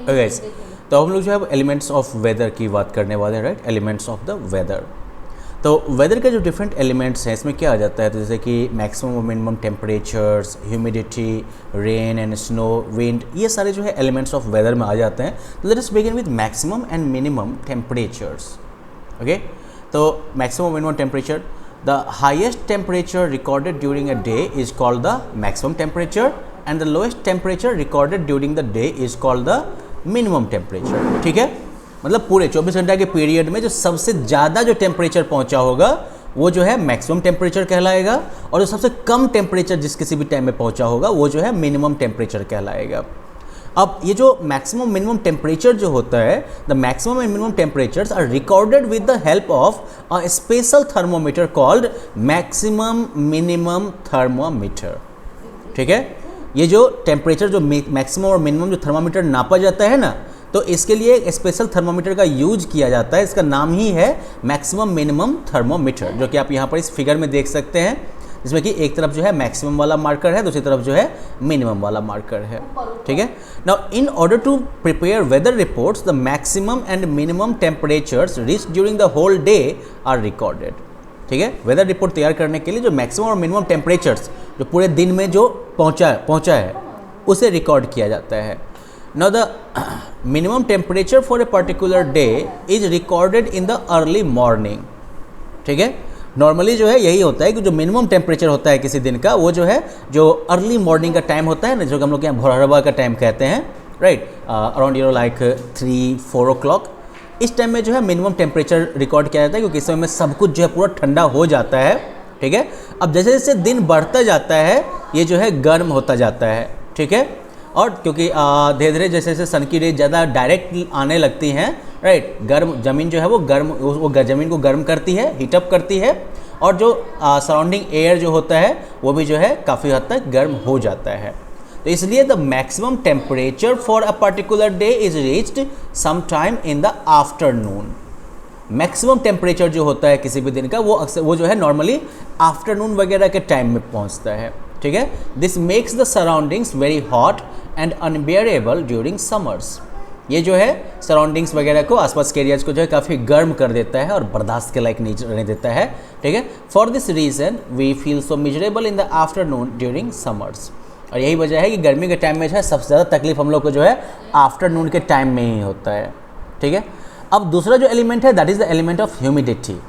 Guys, तो हम लोग जो है एलिमेंट्स ऑफ वेदर की बात करने वाले हैं, right. Elements of the weather, तो वेदर के जो डिफरेंट एलिमेंट्स हैं इसमें क्या आ जाता है, तो जैसे कि मैक्सिमम और minimum temperatures, humidity, rain and snow, wind, ये सारे जो है एलिमेंट्स ऑफ वेदर में आ जाते हैं। तो let us begin with maximum and minimum temperatures. Okay, तो मैक्सिमम और minimum temperature, the highest temperature recorded during a day is called the maximum temperature and the lowest temperature recorded during the day is called the minimum temperature. ठीक है, मतलब पूरे 24 घंटा के period में जो सबसे ज़्यादा जो टेम्परेचर पहुंचा होगा वो जो है मैक्सिमम टेम्परेचर कहलाएगा, और जो सबसे कम टेम्परेचर जिस किसी भी टाइम में पहुंचा होगा वो जो है मिनिमम टेम्परेचर कहलाएगा। अब ये जो मैक्सिमम मिनिमम टेम्परेचर जो होता है, the maximum and minimum temperatures are recorded with the help of a special thermometer called maximum minimum thermometer. ठीक है, ये जो टेम्परेचर जो मैक्सिमम और मिनिमम जो थर्मामीटर नापा जाता है ना, तो इसके लिए एक स्पेशल थर्मोमीटर का यूज किया जाता है। इसका नाम ही है मैक्सिमम मिनिमम थर्मोमीटर, जो कि आप यहाँ पर इस फिगर में देख सकते हैं, जिसमें कि एक तरफ जो है मैक्सिमम वाला मार्कर है, दूसरी तरफ जो है मिनिमम वाला मार्कर है। ठीक है, now in order to prepare weather reports, the maximum and minimum temperatures reach during the whole day are recorded. ठीक है, वेदर रिपोर्ट तैयार करने के लिए जो मैक्सिमम और मिनिमम टेम्परेचर्स जो पूरे दिन में जो पहुंचा है उसे रिकॉर्ड किया जाता है। Now the minimum temperature for a particular day is recorded in the early morning. ठीक है, नॉर्मली जो है यही होता है कि जो मिनिमम टेम्परेचर होता है किसी दिन का वो जो है जो अर्ली मॉर्निंग का टाइम होता है ना, जो हम लोग यहाँ भोरहरबा का टाइम कहते हैं, राइट, अराउंड लाइक 3-4 o'clock, इस टाइम में जो है मिनिमम टेम्परेचर रिकॉर्ड किया जाता है, क्योंकि इस समय में सब कुछ जो है पूरा ठंडा हो जाता है। ठीक है, अब जैसे जैसे दिन बढ़ता जाता है ये जो है गर्म होता जाता है। ठीक है, और क्योंकि धीरे धीरे जैसे जैसे सन की रेज ज़्यादा डायरेक्ट आने लगती हैं, राइट, गर्म ज़मीन जो है वो ज़मीन को गर्म करती है, हीटअप करती है, और जो सराउंडिंग एयर जो होता है वो भी जो है काफ़ी हद तक गर्म हो जाता है। तो इसलिए the maximum temperature for a particular day is reached some time in the afternoon. Maximum temperature जो होता है किसी भी दिन का वो जो है नॉर्मली आफ्टरनून वगैरह के टाइम में पहुंचता है। ठीक है, this makes the surroundings very hot and unbearable during summers. ये जो है सराउंडिंग्स वगैरह को, आसपास के एरियाज को जो है काफ़ी गर्म कर देता है और बर्दाश्त के लायक नहीं रहने देता है। ठीक है, for this reason we feel so miserable in the afternoon during summers. और यही वजह है कि गर्मी के टाइम में जो है सबसे ज़्यादा तकलीफ हम लोग को जो है आफ्टरनून के टाइम में ही होता है। ठीक है, अब दूसरा जो एलिमेंट है that is the element of humidity.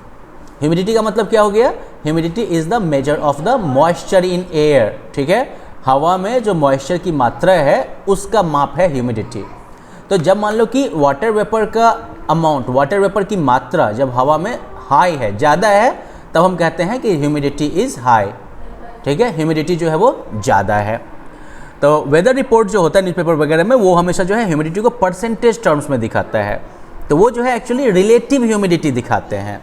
Humidity का मतलब क्या हो गया, humidity is the measure of the moisture in air. ठीक है, हवा में जो मॉइस्चर की मात्रा है उसका माप है ह्यूमिडिटी। तो जब मान लो कि वाटर वेपर का अमाउंट, वाटर वेपर की मात्रा जब हवा में हाई है, ज़्यादा है, तब हम कहते हैं कि ह्यूमिडिटी इज़ हाई। ठीक है, ह्यूमिडिटी जो है वो ज़्यादा है। तो वेदर रिपोर्ट जो होता है न्यूज़पेपर वगैरह में वो हमेशा जो है ह्यूमिडिटी को परसेंटेज टर्म्स में दिखाता है, तो वो जो है एक्चुअली रिलेटिव ह्यूमिडिटी दिखाते हैं।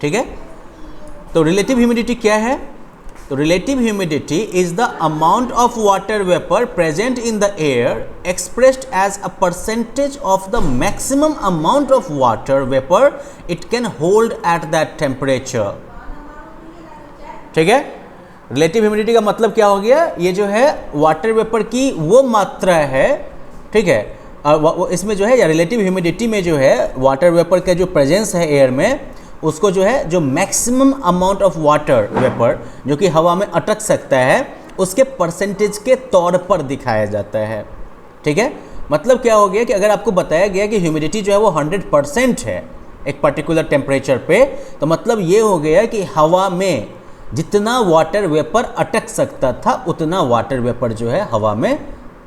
ठीक है, तो रिलेटिव ह्यूमिडिटी क्या है, तो relative humidity is the amount of water vapour present in the air expressed as a percentage of the maximum amount of water vapour it can hold at that temperature. ठीक है, relative humidity का मतलब क्या हो गया, ये जो है वाटर वेपर की वो मात्रा है। ठीक है, इसमें जो है या रिलेटिव ह्यूमिडिटी में जो है वाटर वेपर का जो प्रेजेंस है एयर में, उसको जो है जो maximum amount of water vapour जो कि हवा में अटक सकता है उसके परसेंटेज के तौर पर दिखाया जाता है। ठीक है, मतलब क्या हो गया कि अगर आपको बताया गया कि ह्यूमिडिटी जो है वो 100% है एक पर्टिकुलर टेम्परेचर पे, तो मतलब ये हो गया कि हवा में जितना वाटर वेपर अटक सकता था उतना वाटर वेपर जो है हवा में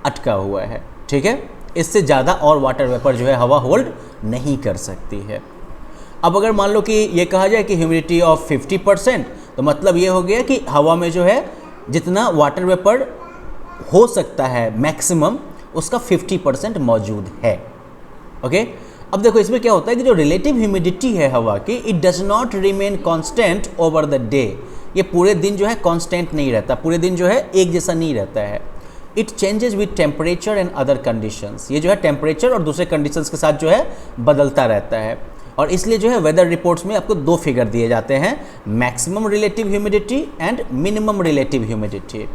अटका हुआ है। ठीक है, इससे ज़्यादा और वाटर वेपर जो है हवा होल्ड नहीं कर सकती है। अब अगर मान लो कि ये कहा जाए कि ह्यूमिडिटी ऑफ 50%, तो मतलब ये हो गया कि हवा में जो है जितना वाटर वेपर हो सकता है मैक्सिमम, उसका 50% मौजूद है। ओके, अब देखो इसमें क्या होता है कि जो रिलेटिव ह्यूमिडिटी है हवा की, it does not remain constant over the day. ये पूरे दिन जो है कांस्टेंट नहीं रहता, पूरे दिन जो है एक जैसा नहीं रहता है। It changes with temperature and other conditions. ये जो है टेम्परेचर और दूसरे कंडीशंस के साथ जो है बदलता रहता है, और इसलिए जो है वेदर रिपोर्ट्स में आपको दो फिगर दिए जाते हैं, maximum relative humidity and minimum relative humidity.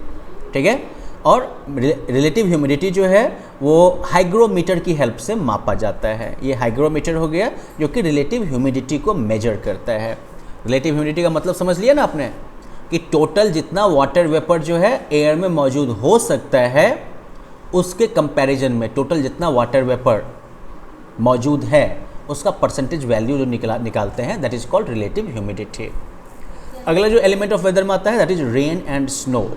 ठीक है, और रिलेटिव ह्यूमिडिटी जो है वो हाइग्रोमीटर की हेल्प से मापा जाता है। ये हाइग्रोमीटर हो गया जो कि रिलेटिव ह्यूमिडिटी को मेजर करता है। रिलेटिव ह्यूमिडिटी का मतलब समझ लिया ना आपने कि टोटल जितना वाटर वेपर जो है एयर में मौजूद हो सकता है उसके कंपैरिजन में टोटल जितना वाटर वेपर मौजूद है उसका परसेंटेज वैल्यू जो निकालते हैं that is called relative humidity. अगला जो एलिमेंट ऑफ वेदर में आता है that is rain and snow.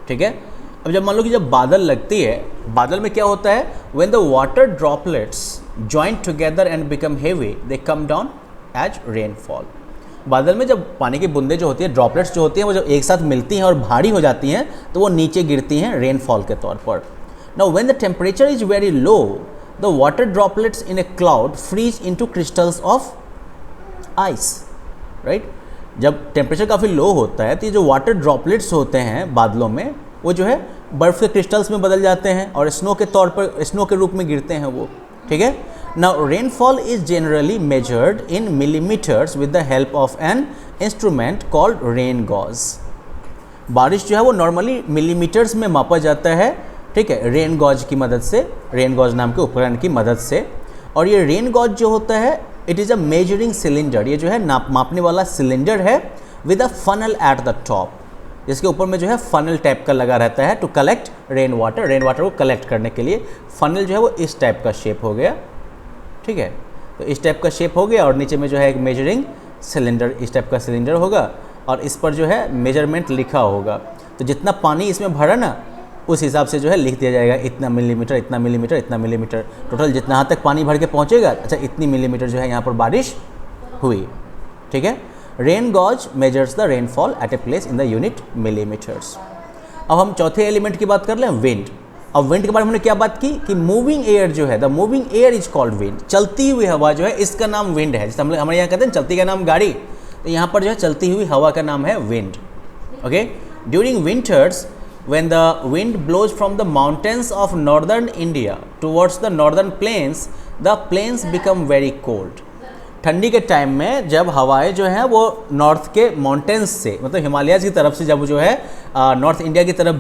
ठीक है, अब जब मान लो कि जब बादल लगती है, बादल में क्या होता है, when the water droplets join together and become heavy they come down as rainfall. बादल में जब पानी की बूंदें जो होती है, ड्रॉपलेट्स जो होती हैं, वो जब एक साथ मिलती हैं और भारी हो जाती हैं तो वो नीचे गिरती हैं रेनफॉल के तौर पर। Now when the temperature is very low the water droplets in a cloud freeze into crystals of ice, right. जब टेम्परेचर काफ़ी लो होता है तो ये जो वाटर ड्रॉपलेट्स होते हैं बादलों में वो जो है बर्फ़ के क्रिस्टल्स में बदल जाते हैं और स्नो के तौर पर स्नो के रूप में गिरते हैं वो। ठीक है, now rainfall is generally measured in millimetres with the help of an instrument called rain gauge. बारिश जो है वो नॉर्मली मिलीमीटर्स में मापा जाता है। ठीक है, रेन गॉज की मदद से, रेन गॉज नाम के उपकरण की मदद से। और ये रेन गॉज जो होता है it is a measuring cylinder, ये जो है मापने वाला सिलेंडर है with a funnel at the top, जिसके ऊपर में जो है फनल टाइप का लगा रहता है टू कलेक्ट रेन वाटर को कलेक्ट करने के लिए। फनल जो है वो इस टाइप का शेप हो गया। ठीक है, तो इस टाइप का शेप हो गया और नीचे में जो है एक मेजरिंग सिलेंडर, इस टाइप का सिलेंडर होगा और इस पर जो है मेजरमेंट लिखा होगा। तो जितना पानी इसमें भरा ना उस हिसाब से जो है लिख दिया जाएगा, इतना मिलीमीटर, इतना मिलीमीटर, इतना मिलीमीटर, टोटल जितना यहाँ तक पानी भर के पहुँचेगा, अच्छा इतनी मिलीमीटर जो है यहाँ पर बारिश हुई। ठीक है, rain gauge measures the rainfall at a place in the unit millimetres. अब हम चौथे एलिमेंट की बात कर लें, विंड। अब विंड के बारे में हमने क्या बात की कि मूविंग एयर जो है, the moving air is called wind. चलती हुई हवा जो है इसका नाम विंड है। जैसे हम हमारे यहाँ कहते हैं चलती का नाम गाड़ी, तो यहाँ पर जो है चलती हुई हवा का नाम है wind. Okay, during winters when the wind blows from the mountains of northern India towards the northern plains, the plains become very cold. ठंडी के टाइम में जब हवाएं जो हैं वो नॉर्थ के माउंटेन्स से, मतलब हिमालयाज़ की तरफ से जब जो है नॉर्थ इंडिया की तरफ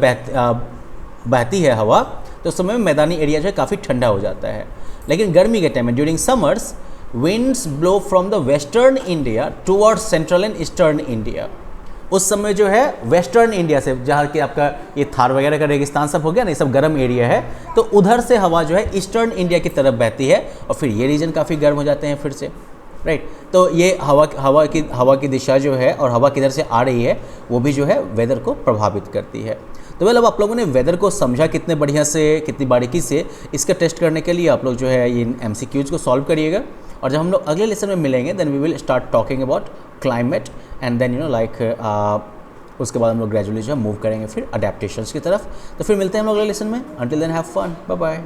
बहती है हवा, तो उस समय में मैदानी एरिया जो है काफ़ी ठंडा हो जाता है। लेकिन गर्मी के टाइम में during summers winds blow from the western India towards central and eastern India. उस समय जो है वेस्टर्न इंडिया से, जहाँ कि आपका ये थार वगैरह का रेगिस्तान सब हो गया ना, ये सब गर्म एरिया है, तो उधर से हवा जो है ईस्टर्न इंडिया की तरफ बहती है और फिर ये रीजन काफ़ी गर्म हो जाते हैं फिर से, राइट। तो ये हवा की दिशा जो है और हवा किधर से आ रही है वो भी जो है वेदर को प्रभावित करती है। तो वेल, अब आप लोगों ने वेदर को समझा कितने बढ़िया से, कितनी बारीकी से। इसका टेस्ट करने के लिए आप लोग जो है ये MCQs को सॉल्व करिएगा और जब हम लोग अगले लेसन में मिलेंगे then we will start talking about climate and then उसके बाद हम लोग ग्रेजुअली जो है मूव करेंगे फिर अडेप्टेशंस की तरफ। तो फिर मिलते हैं हम लोग अगले लेसन में। Until then have fun, bye bye.